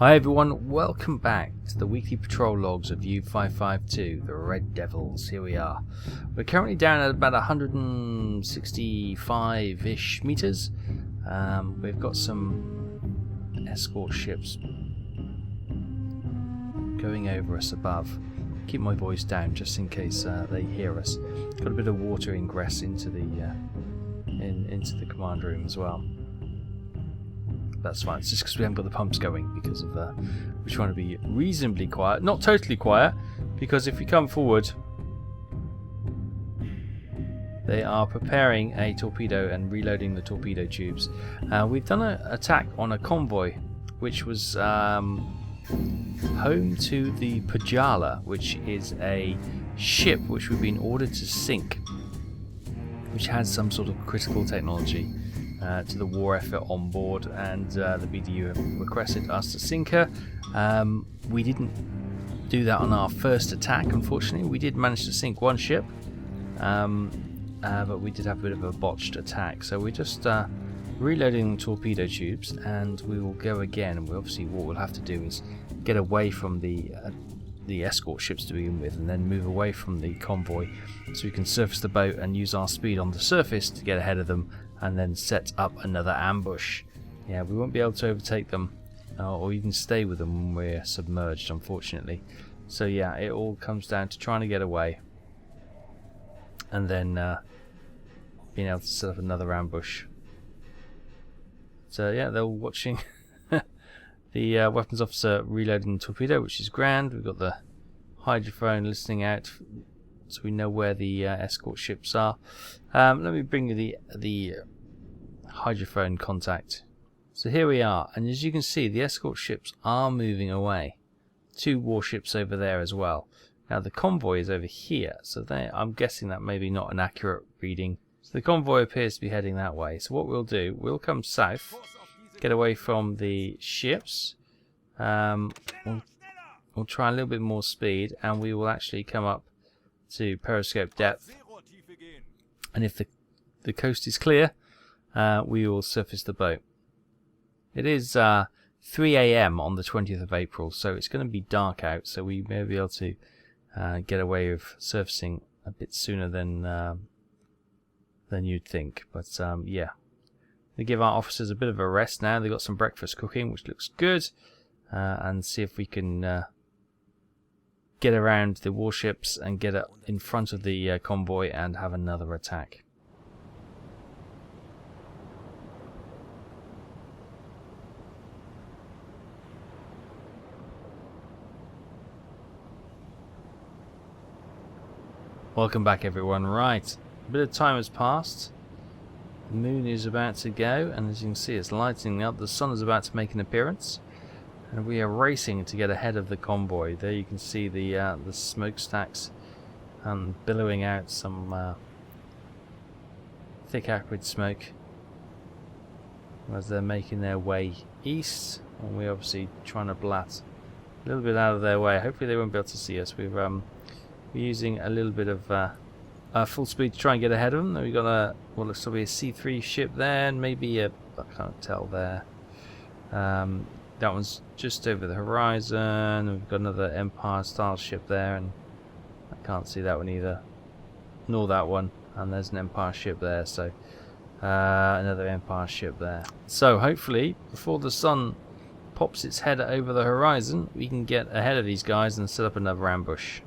Hi everyone, welcome back to the weekly patrol logs of U-552, the Red Devils. Here we are. We're currently down at about 165-ish meters. We've got some escort ships going over us above. Keep my voice down just in case they hear us. Got a bit of water ingress into the command room as well. That's fine. It's just because we haven't got the pumps going because of we're trying to be reasonably quiet, not totally quiet, because if we come forward, they are preparing a torpedo and reloading the torpedo tubes. We've done an attack on a convoy, which was home to the Pajala, which is a ship which we've been ordered to sink, which has some sort of critical technology to the war effort on board, and the BDU have requested us to sink her. We didn't do that on our first attack, unfortunately. We did manage to sink one ship, but we did have a bit of a botched attack. So we're just reloading the torpedo tubes, and we will go again. And obviously what we'll have to do is get away from the escort ships to begin with, and then move away from the convoy so we can surface the boat and use our speed on the surface to get ahead of them, and then set up another ambush. Yeah, we won't be able to overtake them or even stay with them when we're submerged, unfortunately. So yeah, it all comes down to trying to get away and then being able to set up another ambush. So yeah, they're all watching the weapons officer reloading the torpedo, which is grand. We've got the hydrophone listening out so we know where the escort ships are. Let me bring you the hydrophone contact. So here we are, and as you can see, the escort ships are moving away. Two warships over there as well. Now the convoy is over here, so I'm guessing that maybe not an accurate reading. So the convoy appears to be heading that way. So what we'll do, we'll come south, get away from the ships. We'll try a little bit more speed, and we will actually come up to periscope depth, and if the coast is clear, we will surface the boat. It is 3 AM on the 20th of April, so it's going to be dark out, so we may be able to get away with surfacing a bit sooner than you'd think. But yeah, we give our officers a bit of a rest now. They've got some breakfast cooking, which looks good, and see if we can get around the warships and get up in front of the convoy and have another attack. Welcome back everyone. Right, a bit of time has passed. The moon is about to go, and as you can see, it's lighting up. The sun is about to make an appearance, and we are racing to get ahead of the convoy. There you can see the smokestacks billowing out some thick acrid smoke as they're making their way east, and we're obviously trying to blat a little bit out of their way. Hopefully they won't be able to see us. We're using a little bit of full speed to try and get ahead of them. We've got what looks to be a C3 ship there, and maybe I can't tell there. That one's just over the horizon. We've got another Empire style ship there, and I can't see that one either, nor that one. And there's an Empire ship there, so another Empire ship there. So hopefully before the sun pops its head over the horizon, we can get ahead of these guys and set up another ambush.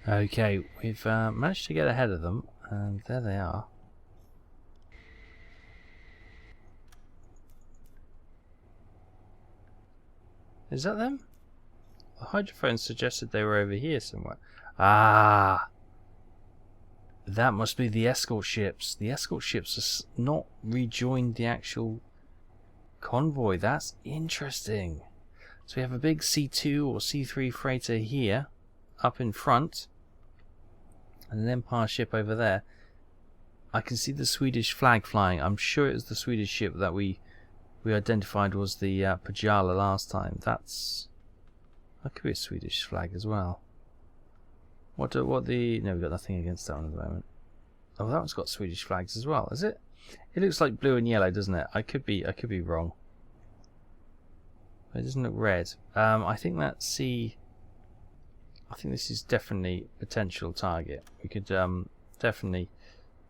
Okay, we've managed to get ahead of them, and there they are. Is that them? The hydrophone suggested they were over here somewhere. Ah! That must be the escort ships. The escort ships have not rejoined the actual convoy. That's interesting. So we have a big C2 or C3 freighter here, up in front, and an Empire ship over there. I can see the Swedish flag flying. I'm sure it was the Swedish ship that we identified was the Pajala last time. That's That could be a Swedish flag as well. No, we've got nothing against that one at the moment. Oh, that one's got Swedish flags as well, is it? It looks like blue and yellow, doesn't it? I could be wrong. It doesn't look red. I think this is definitely a potential target. We could definitely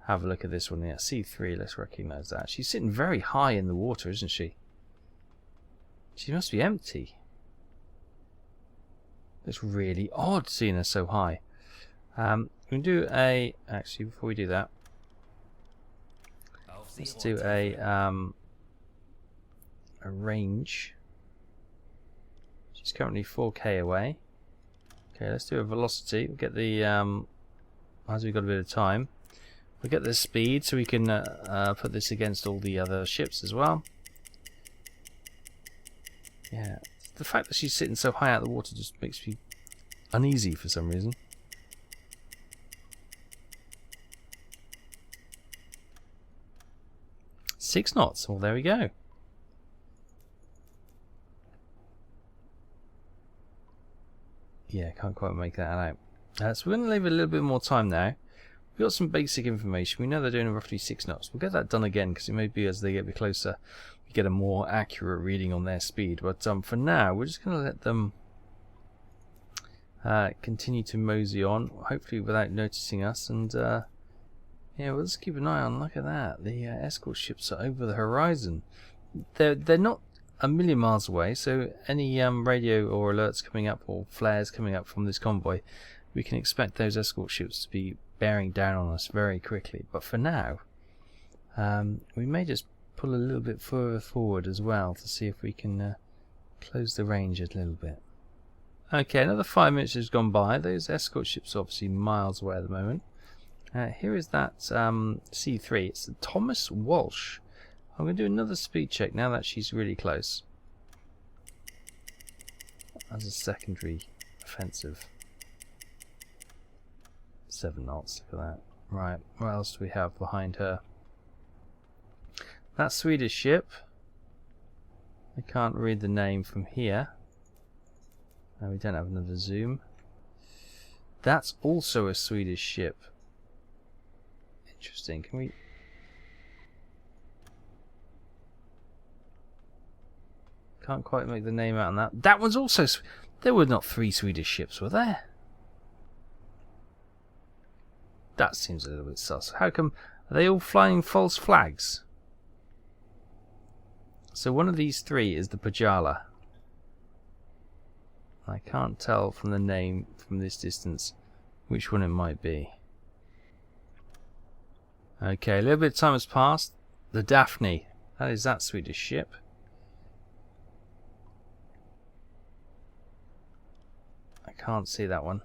have a look at this one. Yeah, C3. Let's recognise that. She's sitting very high in the water, isn't she? She must be empty. It's really odd seeing her so high. We can do a... Actually, before we do that, let's do a range. She's currently 4k away. Okay, let's do a velocity. We'll get the... as we've got a bit of time, we'll get the speed so we can put this against all the other ships as well. Yeah, the fact that she's sitting so high out of the water just makes me uneasy for some reason. Six knots. Well, there we go. Yeah, can't quite make that out. So we're going to leave it a little bit more time now. We've got some basic information. We know they're doing roughly 6 knots. We'll get that done again because it may be as they get a bit closer, we get a more accurate reading on their speed. But for now, we're just going to let them continue to mosey on, hopefully without noticing us. And yeah, we'll just keep an eye on. Look at that. The escort ships are over the horizon. They're not a million miles away, so any radio or alerts coming up or flares coming up from this convoy, we can expect those escort ships to be bearing down on us very quickly. But for now, we may just pull a little bit further forward as well to see if we can close the range a little bit. Okay, another 5 minutes has gone by. Those escort ships are obviously miles away at the moment. Here is that C3. It's the Thomas Walsh. I'm going to do another speed check now that she's really close. As a secondary offensive. 7 knots, look at that. Right, what else do we have behind her? That Swedish ship. I can't read the name from here. We don't have another zoom. That's also a Swedish ship. Interesting. Can we... Can't quite make the name out on that. That one's also... There were not 3 Swedish ships, were there? That seems a little bit sus. How come... Are they all flying false flags? So one of these 3 is the Pajala. I can't tell from the name from this distance which one it might be. Okay, a little bit of time has passed. The Daphne. That is that Swedish ship. I can't see that one.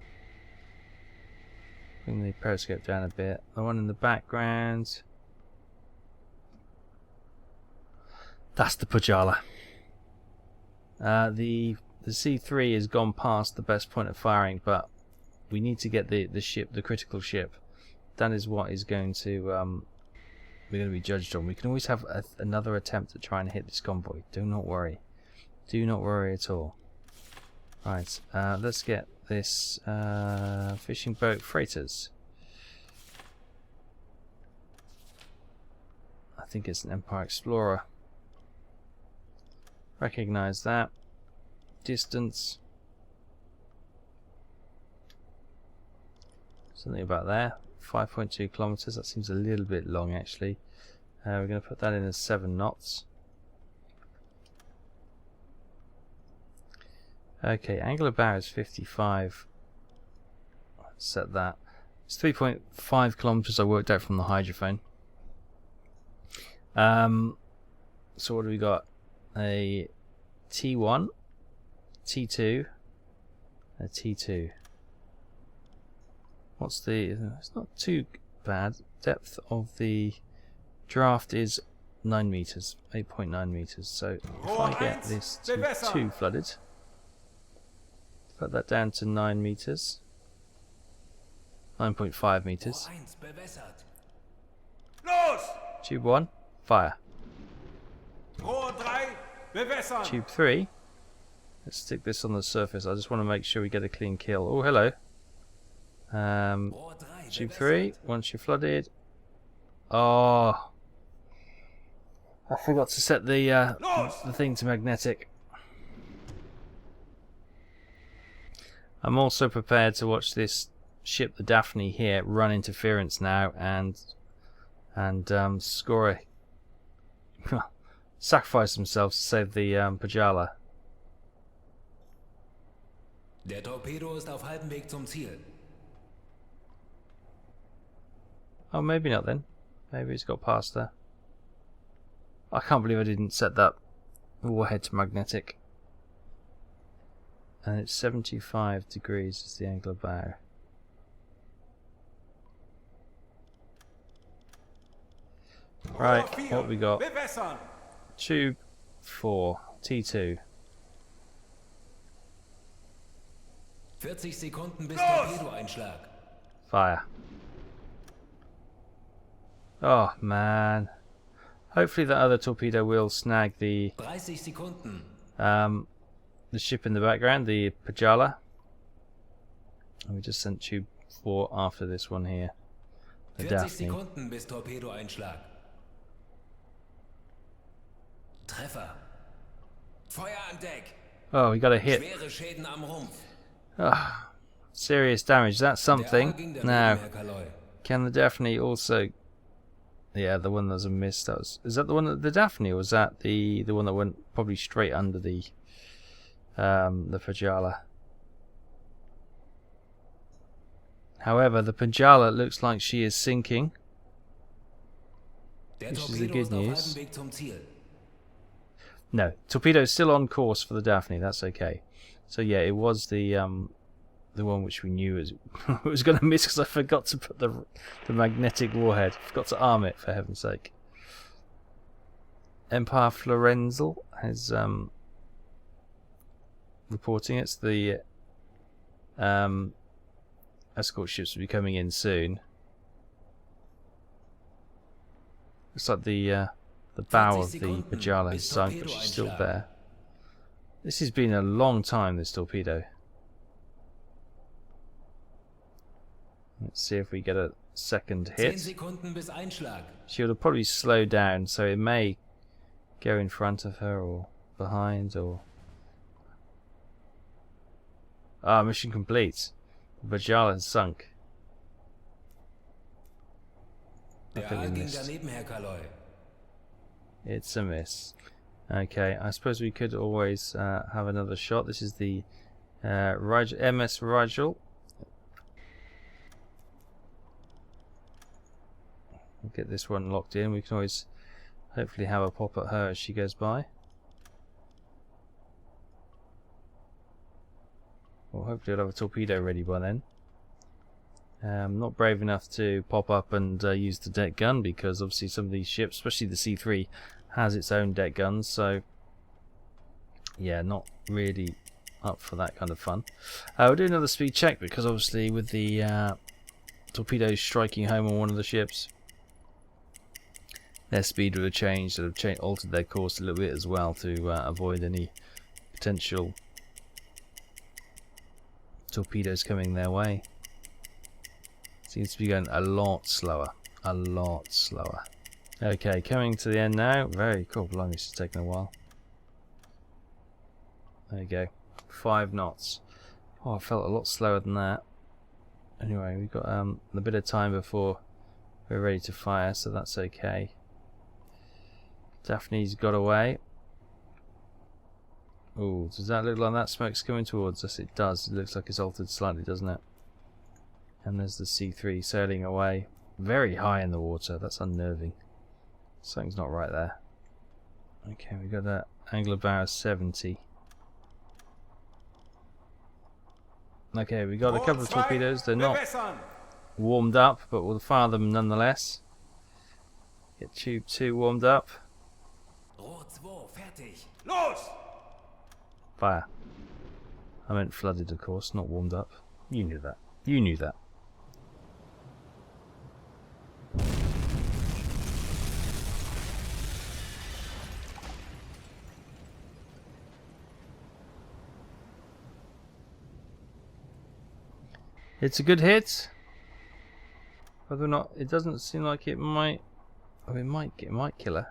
Bring the periscope down a bit. The one in the background. That's the Pajala. The C3 has gone past the best point of firing, but we need to get the ship, the critical ship. That is what is going to we're going to be judged on. We can always have another attempt at trying to hit this convoy. Do not worry. Do not worry at all. Right, let's get this fishing boat freighters. I think it's an Empire Explorer. Recognize that. Distance. Something about there. 5.2 kilometers. That seems a little bit long actually. We're going to put that in as 7 knots. Okay, angle of bow is 55. Let's set that. It's 3.5 kilometers I worked out from the hydrophone. So what do we got? A T1, T2, a T2. What's the... It's not too bad. Depth of the draft is 9 meters, 8.9 meters. So if I get this to 2 flooded, put that down to 9 meters, 9.5 meters. Tube 1, fire. Tube 3, Let's stick this on the surface. I just want to make sure we get a clean kill. Oh, hello. Tube 3, once you're flooded. Oh, I forgot to set the thing to magnetic. I'm also prepared to watch this ship, the Daphne here, run interference now and score a sacrifice themselves to save the Pajala. Der Torpedo ist auf halbem Weg zum Ziel. Oh, maybe not then. Maybe it's got past there. I can't believe I didn't set that warhead to magnetic. And it's 75 degrees is the angle of bow. Right, what we got? Tube 4, T2. 40 Sekunden bis Torpedoeinschlag. Fire. Oh man. Hopefully that other torpedo will snag the 30 Sekunden. The ship in the background, the Pajala. And we just sent tube 4 after this one here. The 40 Daphne. Sekunden bis Torpedoeinschlag. Treffer. Feuer an Deck. Oh, we got a hit. Schwere Schäden am Rumpf. Oh, serious damage. That's something. Now, can the Daphne also... Yeah, the one that was a miss. That was... Is that the one that the Daphne, or was that the one that went probably straight under the Pajala? However, the Pajala looks like she is sinking, which is the good news. No, torpedo's still on course for the Daphne. That's okay. So yeah, it was the one which we knew was going to miss because I forgot to put the magnetic warhead. Forgot to arm it, for heaven's sake. Empire Florenzel has reporting it's the escort ships will be coming in soon. Looks like the bow of the Pajala has sunk, but she's still there. This has been a long time, this torpedo. Let's see if we get a second hit. She would have probably slowed down, so it may go in front of her or behind or... Ah, mission complete. The Pajala has sunk. I think we missed. It's a miss. Okay, I suppose we could always have another shot. This is the MS Rigel. We'll get this one locked in. We can always hopefully have a pop at her as she goes by. Well, hopefully I'll have a torpedo ready by then. Not brave enough to pop up and use the deck gun because obviously some of these ships, especially the C3, has its own deck guns, so yeah, not really up for that kind of fun. We'll do another speed check because obviously with the torpedoes striking home on one of the ships, their speed would have changed, would have altered their course a little bit as well to avoid any potential torpedoes coming their way. Seems to be going a lot slower. A lot slower. Okay, coming to the end now. Very cool. Blimey, this is taking a while. There you go. 5 knots. Oh, I felt a lot slower than that. Anyway, we've got a bit of time before we're ready to fire, so that's okay. Daphne's got away. Oh, does that look like that smoke's coming towards us? It does. It looks like it's altered slightly, doesn't it? And there's the C3 sailing away. Very high in the water. That's unnerving. Something's not right there. Okay, we've got that angle of bow 70. Okay, we got a couple of torpedoes. They're not warmed up, but we'll fire them nonetheless. Get tube 2 warmed up. Fire. I meant flooded, of course, not warmed up. You knew that. You knew that. It's a good hit. Whether or not, it doesn't seem like it might. Oh, it might kill her.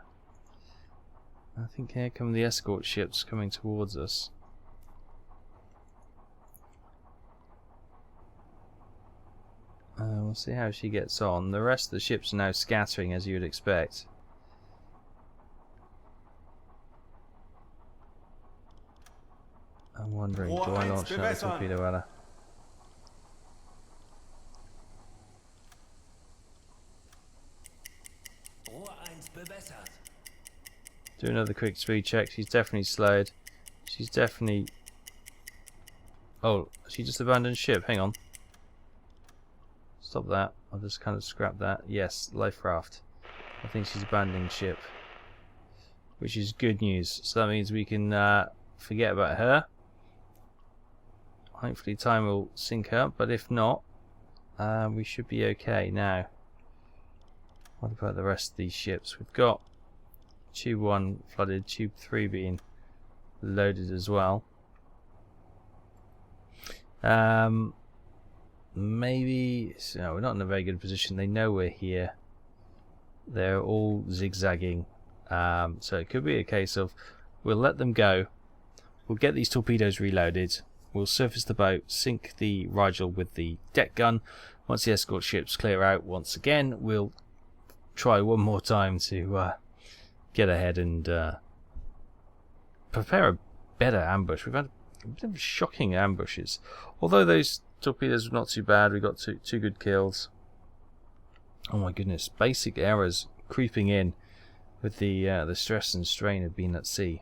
I think here come the escort ships coming towards us. We'll see how she gets on. The rest of the ships are now scattering, as you would expect. I'm wondering, do I launch another torpedo at her? Do another quick speed check. She's definitely slowed. She's definitely... Oh, she just abandoned ship. Hang on. Stop that. I'll just kind of scrap that. Yes, life raft. I think she's abandoning ship, which is good news. So that means we can forget about her. Hopefully time will sink her, but if not, we should be okay. Now, what about the rest of these ships? We've got Tube 1 flooded, Tube 3 being loaded as well. Maybe, no, we're not in a very good position. They know we're here. They're all zigzagging. So it could be a case of we'll let them go. We'll get these torpedoes reloaded. We'll surface the boat, sink the Rigel with the deck gun. Once the escort ships clear out once again, we'll try one more time to get ahead and prepare a better ambush. We've had a bit of shocking ambushes. Although those torpedoes were not too bad, we got two good kills. Oh my goodness, basic errors creeping in with the stress and strain of being at sea.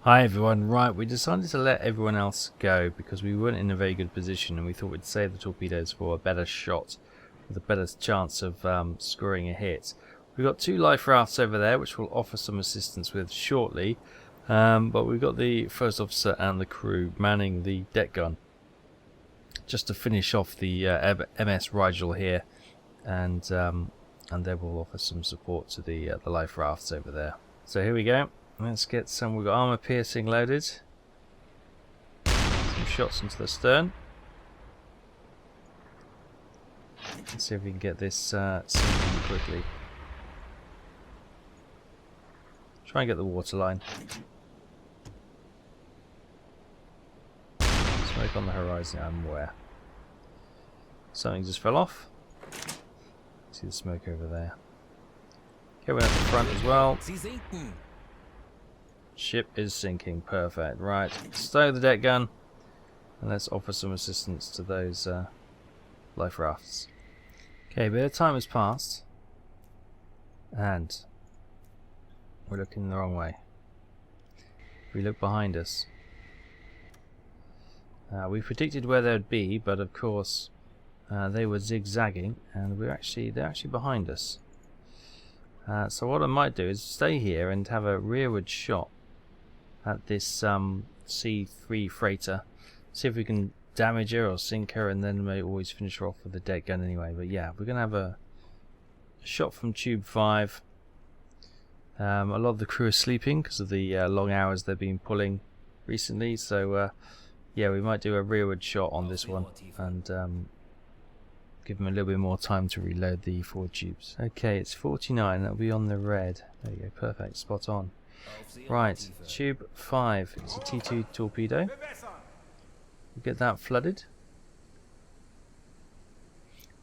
Hi everyone, right, we decided to let everyone else go because we weren't in a very good position and we thought we'd save the torpedoes for a better shot with a better chance of scoring a hit. We've got two life rafts over there which we'll offer some assistance with shortly, but we've got the first officer and the crew manning the deck gun just to finish off the MS Rigel here, and then we'll offer some support to the life rafts over there. So here we go. Let's get some. We've got armor piercing loaded. Some shots into the stern. Let's see if we can get this sinking quickly. Try and get the waterline. Smoke on the horizon, I'm aware. Something just fell off. See the smoke over there. Okay, we're at the front as well. Ship is sinking. Perfect. Right, stow the deck gun and let's offer some assistance to those life rafts. Okay, a bit of time has passed and we're looking the wrong way. If we look behind us, we predicted where they'd be, but of course they were zigzagging and they're actually behind us. So what I might do is stay here and have a rearward shot at this C3 freighter, see if we can damage her or sink her, and then may always finish her off with the deck gun anyway. But yeah, we're gonna have a shot from Tube 5. A lot of the crew are sleeping because of the long hours they've been pulling recently, so yeah, we might do a rearward shot on this one and give them a little bit more time to reload the forward tubes. Okay, it's 49, that'll be on the red. There you go, perfect, spot on. Right, Tube 5, it's a T2 torpedo. We'll get that flooded.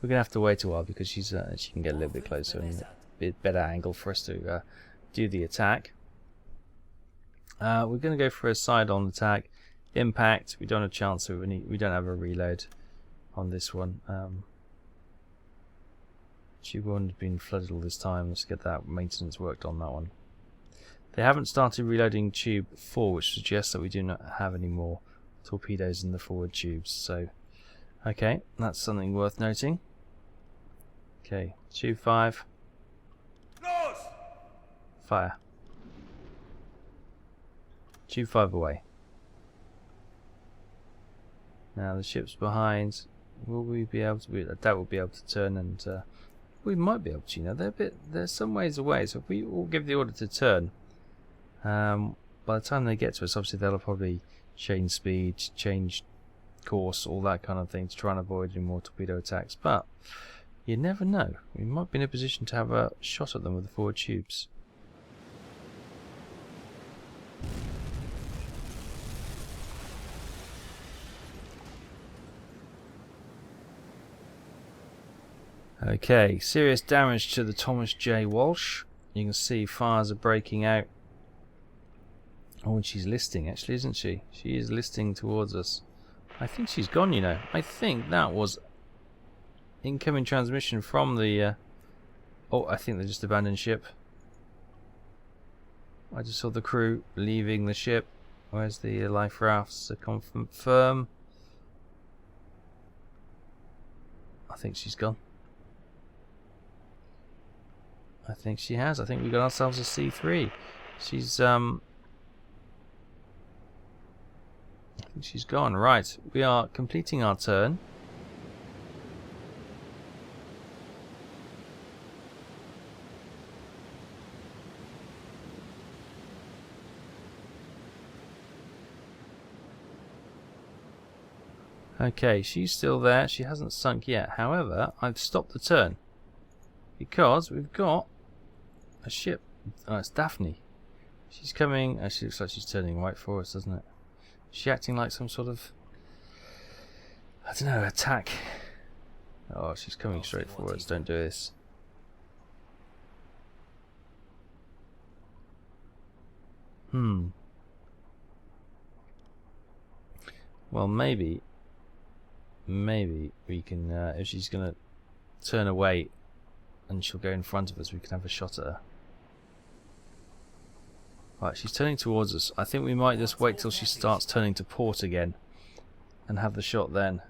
We're going to have to wait a while because she can get a little bit closer and a bit better angle for us to do the attack. We're going to go for a side-on attack. Impact, we don't have a chance, so we don't have a reload on this one. Tube 1 has been flooded all this time. Let's get that maintenance worked on that one. They haven't started reloading Tube 4, which suggests that we do not have any more torpedoes in the forward tubes. So, okay, that's something worth noting. Okay, Tube 5. Fire. Tube 5 away. Now the ship's behind. Will we be able to? That will be able to turn, and we might be able to. You know, they're some ways away. So if we all give the order to turn, by the time they get to us, obviously they'll probably change speed, change course, all that kind of thing to try and avoid any more torpedo attacks. But you never know. We might be in a position to have a shot at them with the forward tubes. Okay, serious damage to the Thomas J. Walsh. You can see fires are breaking out. Oh, and she's listing, actually, isn't she? She is listing towards us. I think she's gone, you know. I think that was incoming transmission from the... Oh, I think they just abandoned ship. I just saw the crew leaving the ship. Where's the life rafts to confirm? I think she's gone. I think she has. I think we got ourselves a C3. She's I think she's gone. Right. We are completing our turn. Okay, she's still there. She hasn't sunk yet. However, I've stopped the turn because we've got a ship. Oh, it's Daphne. She's coming. She looks like she's turning right for us, doesn't it? Is she acting like some sort of, I don't know, attack? Oh, she's coming straight for us. Don't do this. Well, maybe we can, if she's going to turn away and she'll go in front of us, we can have a shot at her. Right, she's turning towards us. I think we might just wait till she starts turning to port again and have the shot then.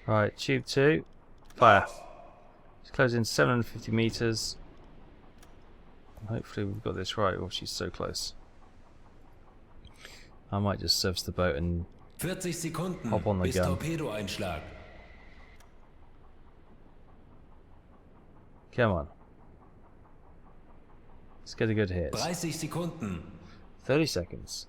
Right, tube 2, fire. She's closing 750 meters. Hopefully we've got this right. Oh, she's so close. I might just service the boat and 40 Sekunden hop on the bis gun. Torpedoeinschlag. Come on. Let's get a good hit. 30 Sekunden. 30 seconds.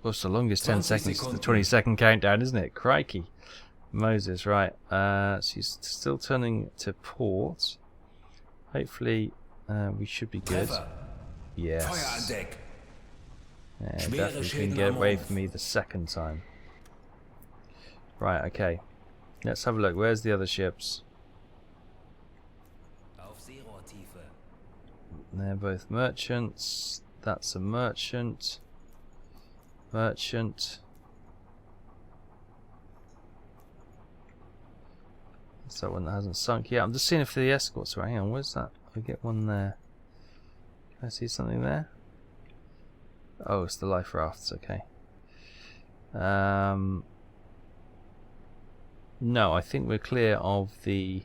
Well, it's the longest 10 seconds. The 20-second countdown, isn't it? Crikey. Moses, right. She's still turning to port. Hopefully, we should be good. Treffer. Yes. Feuer an Deck. Yeah, Schwere definitely Schäden couldn't get am away Rumpf. from me the second time. Right, okay. Let's have a look. Where's the other ships? Auf Seerohrtiefe. They're both merchants. That's a merchant. Merchant. That's that one that hasn't sunk yet. I'm just seeing if the escorts are. Hang on, where's that? I get one there. Can I see something there? Oh, it's the life rafts. Okay. No, I think we're clear of the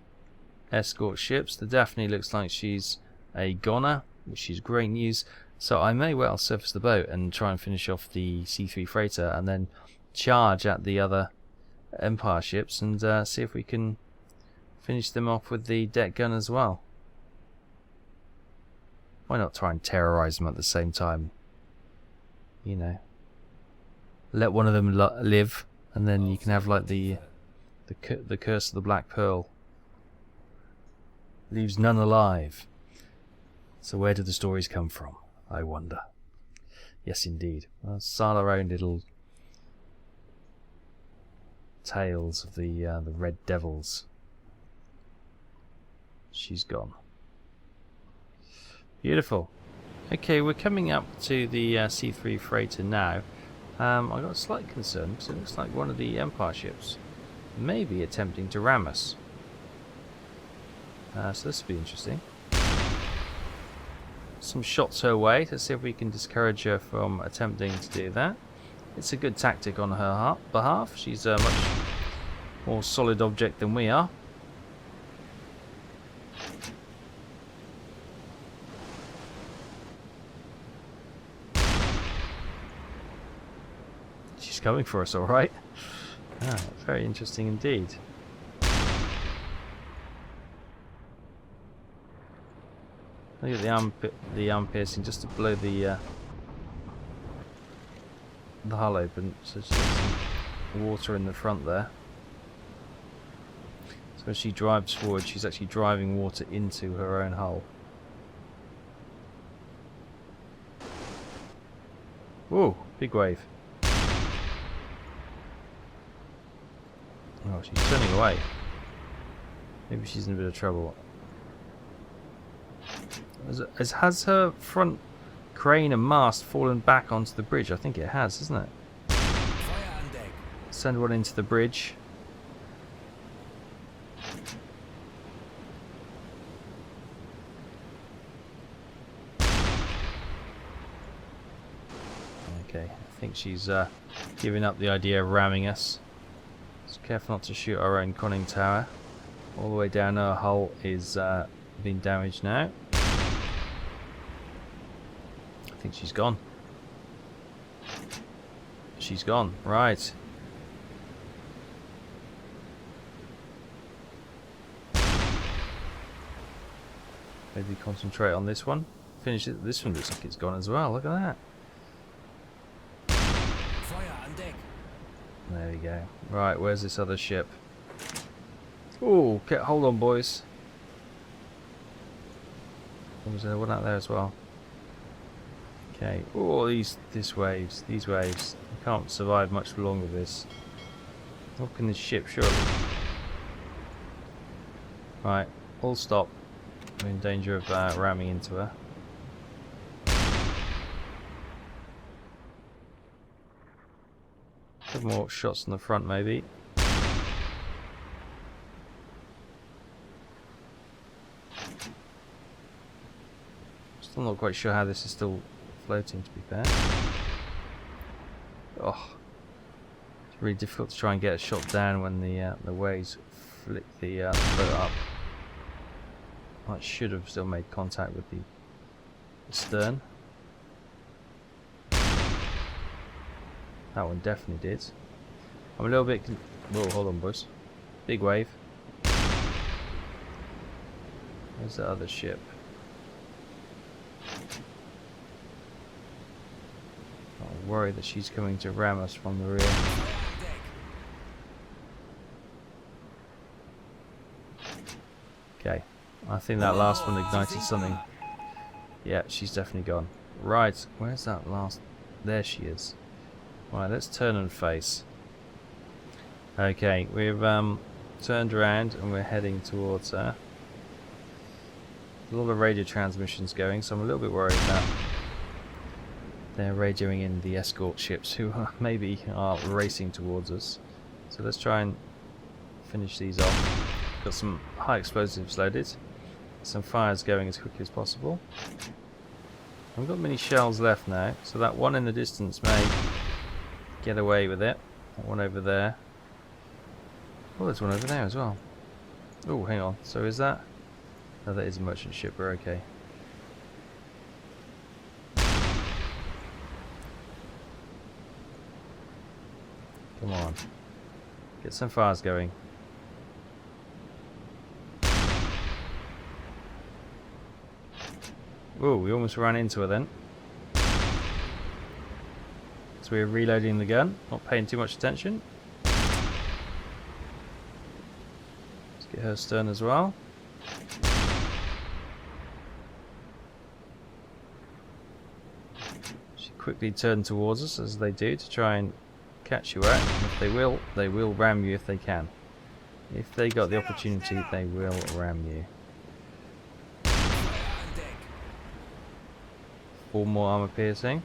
escort ships. The Daphne looks like she's a goner, which is great news. So I may well surface the boat and try and finish off the C3 freighter and then charge at the other Empire ships and see if we can finish them off with the deck gun as well. Why not try and terrorize them at the same time? You know, let one of them live, and then you can have like the curse of the Black Pearl. Leaves none alive. So where do the stories come from, I wonder? Yes, indeed. Well, start our own little tales of the Red Devils. She's gone. Beautiful. Okay, we're coming up to the C3 freighter now. I got a slight concern because it looks like one of the Empire ships may be attempting to ram us. So this will be interesting. Some shots her way to see if we can discourage her from attempting to do that. It's a good tactic on her behalf. She's a much more solid object than we are. She's coming for us, all right. Ah, very interesting indeed. Look at the arm piercing just to blow the hull open, so she's got some water in the front there. So as she drives forward, she's actually driving water into her own hull. Whoa, big wave. Oh, she's turning away. Maybe she's in a bit of trouble. Has her front crane and mast fallen back onto the bridge? I think it has, isn't it? Send one into the bridge. Okay, I think she's giving up the idea of ramming us. Just careful not to shoot our own conning tower. All the way down her hull is being damaged now. I think she's gone. She's gone, right. Maybe concentrate on this one. Finish it. This one looks like it's gone as well. Look at that. There we go. Right, where's this other ship? Oh, hold on, boys. Was there one out there as well? Okay. Oh, these waves. These waves. I can't survive much longer with this. Look in this ship, surely. Right, all stop. We're in danger of ramming into her. Couple more shots on the front, maybe. Still not quite sure how this is still floating, to be fair. Oh, it's really difficult to try and get a shot down when the waves flick the boat up. I should have still made contact with the stern. That one definitely did. I'm a little bit. Whoa, hold on, boys. Big wave. Where's the other ship? I'm worried that she's coming to ram us from the rear. Okay, I think that last one ignited something. Yeah, she's definitely gone. Right, where's that last? There she is. Right, let's turn and face. Okay, we've turned around and we're heading towards her. A lot of radio transmissions going, so I'm a little bit worried that they're radioing in the escort ships who maybe are racing towards us. So let's try and finish these off. Got some high explosives loaded. Some fires going as quickly as possible. I've got many shells left now, so that one in the distance may get away with it. That one over there. Oh, there's one over there as well. Oh, hang on. So is that? No, that is a merchant ship. We're okay. Come on. Get some fires going. Oh, we almost ran into her then. So we're reloading the gun, not paying too much attention. Let's get her stern as well. She quickly turned towards us, as they do, to try and catch you out. If they will ram you if they can. If they got the opportunity, they will ram you. 4 more armor piercing.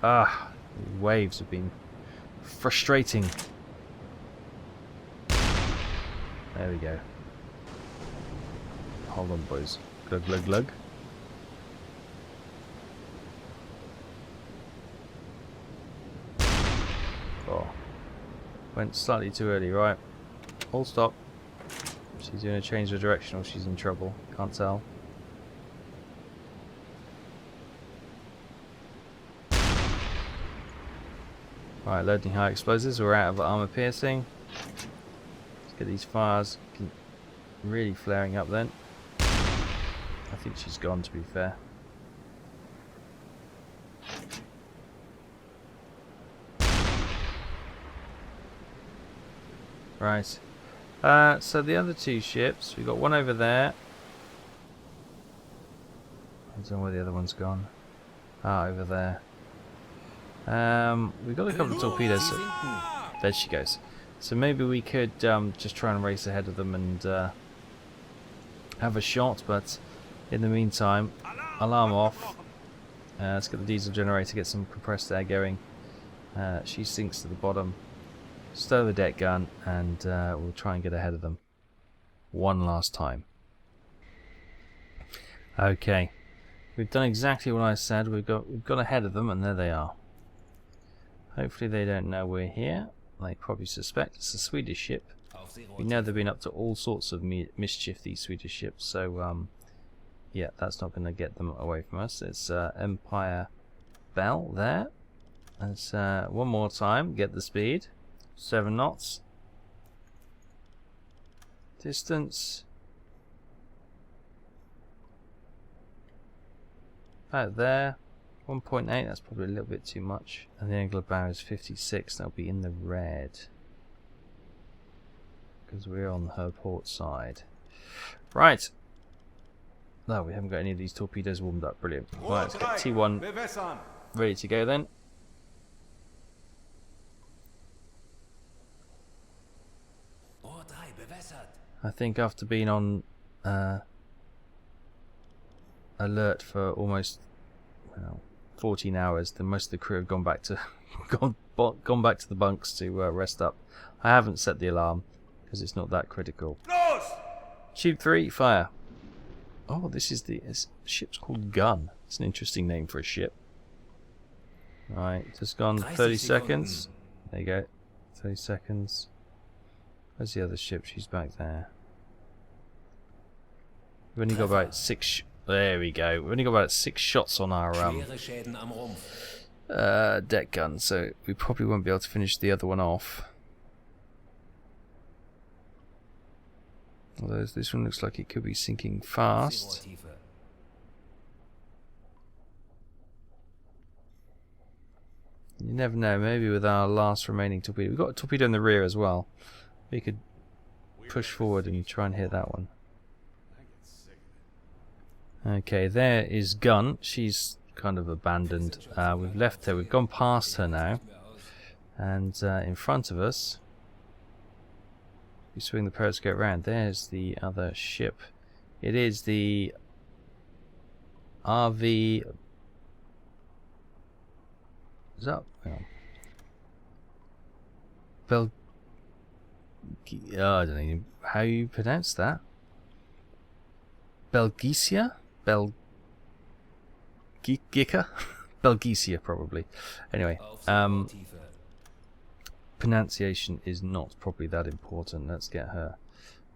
Ah, the waves have been frustrating. There we go. Hold on, boys. Glug, glug, glug. Oh. Went slightly too early, right? All stop. She's going to change the direction or she's in trouble. Can't tell. Alright, loading high explosives. We're out of armor piercing. Let's get these fires really flaring up then. I think she's gone, to be fair. Right. So the other 2 ships, we've got one over there. I don't know where the other one's gone. Ah, over there. We've got a couple of torpedoes. So there she goes. So maybe we could just try and race ahead of them and have a shot, but in the meantime, alarm off. Let's get the diesel generator, get some compressed air going. She sinks to the bottom. Stow the deck gun, and we'll try and get ahead of them one last time. Okay, we've done exactly what I said. We've got ahead of them, and there they are. Hopefully they don't know we're here. They probably suspect it's a Swedish ship. We know they've been up to all sorts of mischief, these Swedish ships, so yeah, that's not going to get them away from us. It's Empire Bell there. Let's one more time, get the speed. 7 knots. Distance. About there. 1.8, that's probably a little bit too much. And the angle of barrier is 56, that'll be in the red. Because we're on her port side. Right. No, we haven't got any of these torpedoes warmed up. Brilliant. Right, let's get T1 ready to go then. I think after being on alert for almost 14 hours, then most of the crew have gone back to gone back to the bunks to rest up. I haven't set the alarm because it's not that critical. Tube 3, fire. Oh, this is the ship's called Gun. It's an interesting name for a ship. Right, just gone 30 seconds. There you go. 30 seconds. Where's the other ship? She's back there. We've only got about 6. There we go. We've only got about 6 shots on our deck gun, so we probably won't be able to finish the other one off. Although this one looks like it could be sinking fast. You never know. Maybe with our last remaining torpedo, we've got a torpedo in the rear as well. We could push forward and try and hit that one. Okay, there is Gun. She's kind of abandoned. We've left her. We've gone past her now. And in front of us, we swing the periscope around. There's the other ship. It is the RV. Is that? I don't know how you pronounce that. Belgicia? Belgica? Belgicia, probably. Anyway, pronunciation is not probably that important. Let's get her.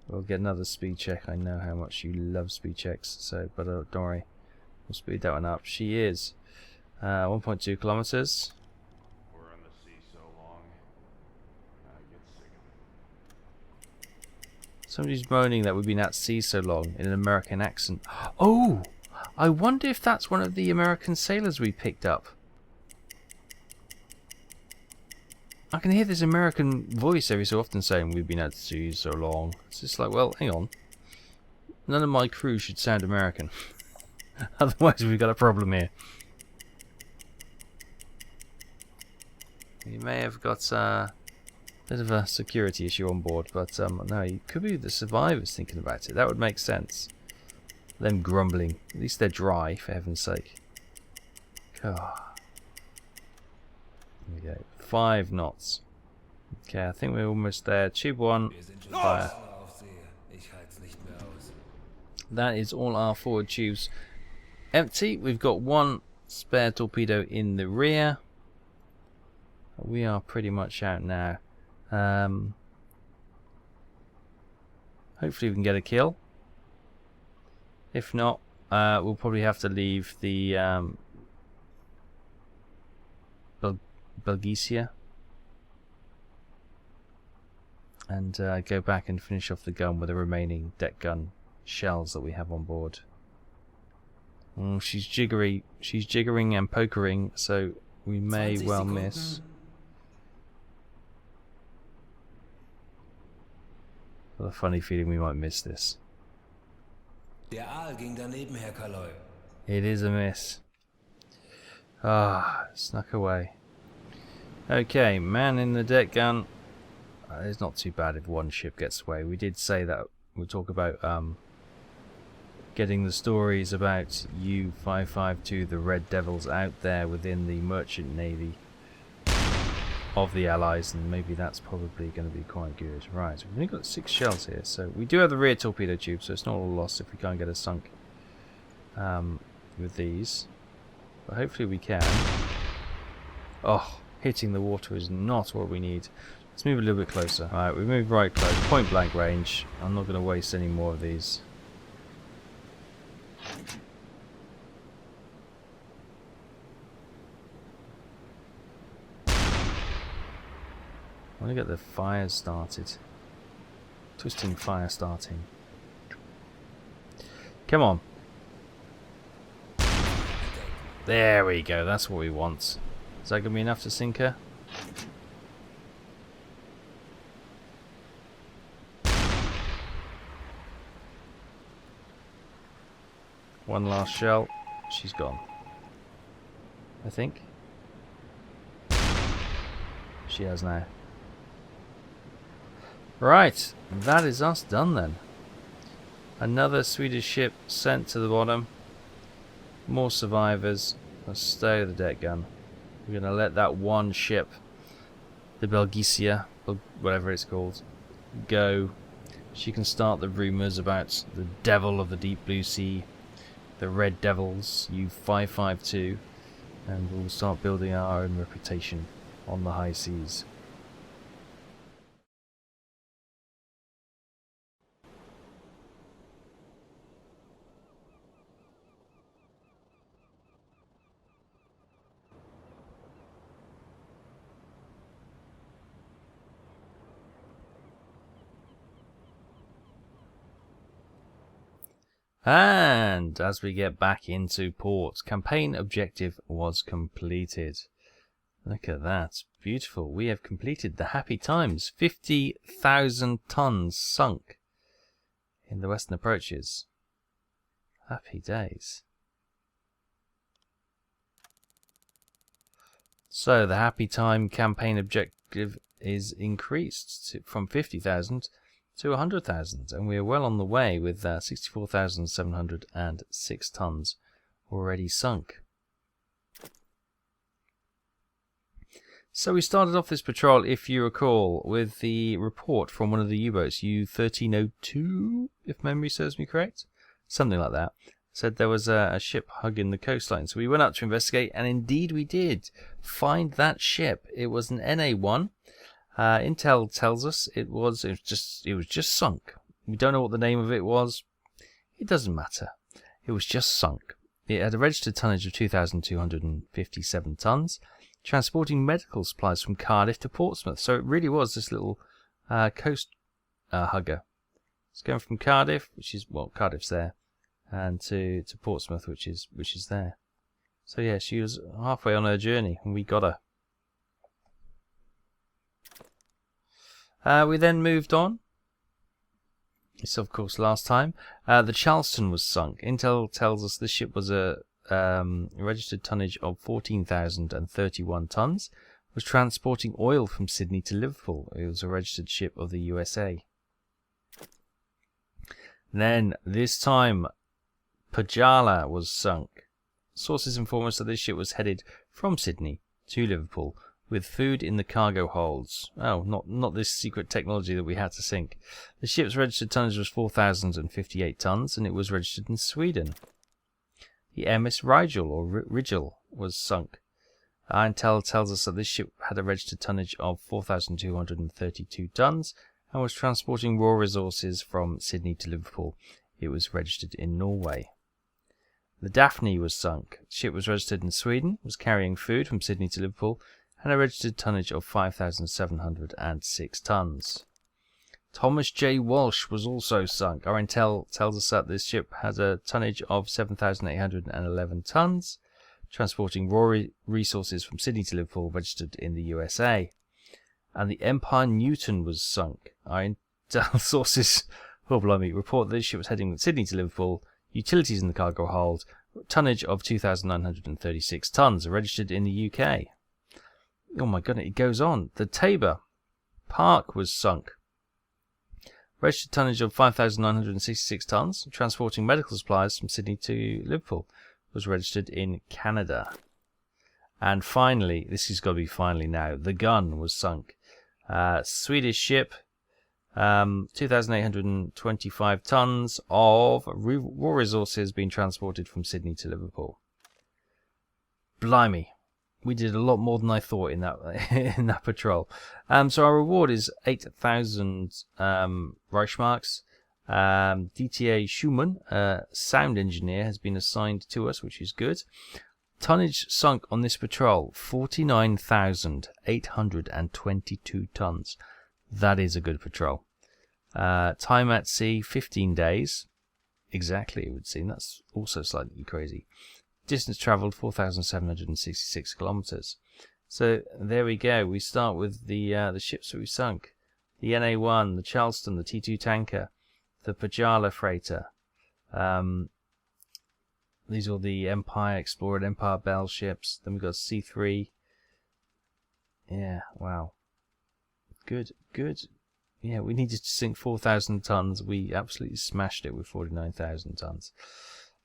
We'll get another speed check. I know how much you love speed checks, so but don't worry. We'll speed that one up. She is 1.2 kilometers. We're on the sea so long, I get sick of it. Somebody's moaning that we've been at sea so long in an American accent. Oh! I wonder if that's one of the American sailors we picked up. I can hear this American voice every so often saying we've been at sea so long. It's just like, well, hang on. None of my crew should sound American. Otherwise we've got a problem here. We may have got a bit of a security issue on board, but no, it could be the survivors thinking about it. That would make sense. Them grumbling. At least they're dry, for heaven's sake. Oh. There we go. 5 knots. Okay, I think we're almost there. Tube 1, fire. That is all our forward tubes empty. We've got 1 spare torpedo in the rear. We are pretty much out now. Hopefully we can get a kill. If not, we'll probably have to leave the WWII and go back and finish off the gun with the remaining deck gun shells that we have on board. She's jiggering and pokering, so we may well miss. Got a funny feeling we might miss this. Der Aal ging daneben, Herr Kaloy. It is a miss. Ah, snuck away. Okay, man in the deck gun. It's not too bad if 1 ship gets away. We did say that we'll talk about getting the stories about U-552, the Red Devils, out there within the merchant navy of the Allies, and maybe that's probably going to be quite good. Right, we've only got 6 shells here, so we do have the rear torpedo tube, so it's not all lost if we can't get us sunk with these. But hopefully we can. Oh, hitting the water is not what we need. Let's move a little bit closer. Alright, we move right close, point blank range. I'm not going to waste any more of these. I want to get the fires started. Twisting fire starting. Come on. There we go, that's what we want. Is that going to be enough to sink her? One last shell. She's gone. I think. She has now. Right, that is us done then. Another Swedish ship sent to the bottom. More survivors. Let's stow the deck gun. We're going to let that 1 ship, the WWII, or whatever it's called, go. She can start the rumours about the devil of the deep blue sea, the Red Devils, U-552, and we'll start building our own reputation on the high seas. And as we get back into port, campaign objective was completed. Look at that. Beautiful. We have completed the happy times. 50,000 tons sunk in the western approaches. Happy days. So the happy time campaign objective is increased from 50,000 to 100,000, and we are well on the way with 64,706 tons already sunk. So we started off this patrol, if you recall, with the report from one of the U-boats, U-1302, if memory serves me correct, something like that. Said there was a ship hugging the coastline, so we went up to investigate, and indeed we did find that ship. It was an NA-1. Intel tells us it was just sunk. We don't know what the name of it was. It doesn't matter. It was just sunk. It had a registered tonnage of 2,257 tons, transporting medical supplies from Cardiff to Portsmouth. So it really was this little coast hugger. It's going from Cardiff, which is, well, Cardiff's there, and to Portsmouth, which is there. So yeah, she was halfway on her journey, and we got her. We then moved on. It's of course last time. The Charleston was sunk. Intel tells us the ship was a registered tonnage of 14,031 tons, was transporting oil from Sydney to Liverpool. It was a registered ship of the USA. Then, this time, Pajala was sunk. Sources inform us that this ship was headed from Sydney to Liverpool with food in the cargo holds. Oh, not this secret technology that we had to sink. The ship's registered tonnage was 4,058 tons, and it was registered in Sweden. The MS Rigel, or Rigel, was sunk. Intel tells us that this ship had a registered tonnage of 4,232 tons and was transporting raw resources from Sydney to Liverpool. It was registered in Norway. The Daphne was sunk. The ship was registered in Sweden, was carrying food from Sydney to Liverpool, and a registered tonnage of 5,706 tons. Thomas J. Walsh was also sunk. Our intel tells us that this ship has a tonnage of 7,811 tons, transporting raw resources from Sydney to Liverpool, registered in the USA. And the Empire Newton was sunk. Our intel sources report that this ship was heading from Sydney to Liverpool, utilities in the cargo hold, tonnage of 2,936 tons, registered in the UK. Oh my goodness, it goes on. The Tabor Park was sunk. Registered tonnage of 5,966 tons, transporting medical supplies from Sydney to Liverpool, was registered in Canada. And finally, this has got to be finally now, the Gun was sunk. Swedish ship, 2,825 tons of raw resources being transported from Sydney to Liverpool. Blimey. We did a lot more than I thought in that patrol. So our reward is 8,000 Reichsmarks. DTA Schumann, sound engineer, has been assigned to us, which is good. Tonnage sunk on this patrol, 49,822 tons. That is a good patrol. Time at sea, 15 days. Exactly, it would seem. That's also slightly crazy. Distance travelled, 4,766 kilometres. So there we go. We start with the ships that we sunk. The NA-1, the Charleston, the T-2 tanker, the Pajala freighter. These are the Empire Explorer and Empire Bell ships. Then we've got C3. Yeah, wow. Good. Yeah, we needed to sink 4,000 tons. We absolutely smashed it with 49,000 tons.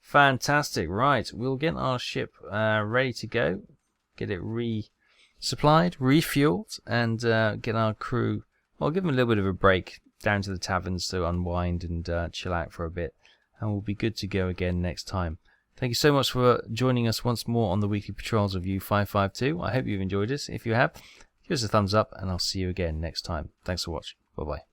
Fantastic. Right, we'll get our ship ready to go. Get it resupplied, refueled, and get our crew... Well, give them a little bit of a break down to the taverns to unwind and chill out for a bit. And we'll be good to go again next time. Thank you so much for joining us once more on the weekly patrols of U-552. I hope you've enjoyed this. If you have, give us a thumbs up and I'll see you again next time. Thanks for watching. Bye-bye.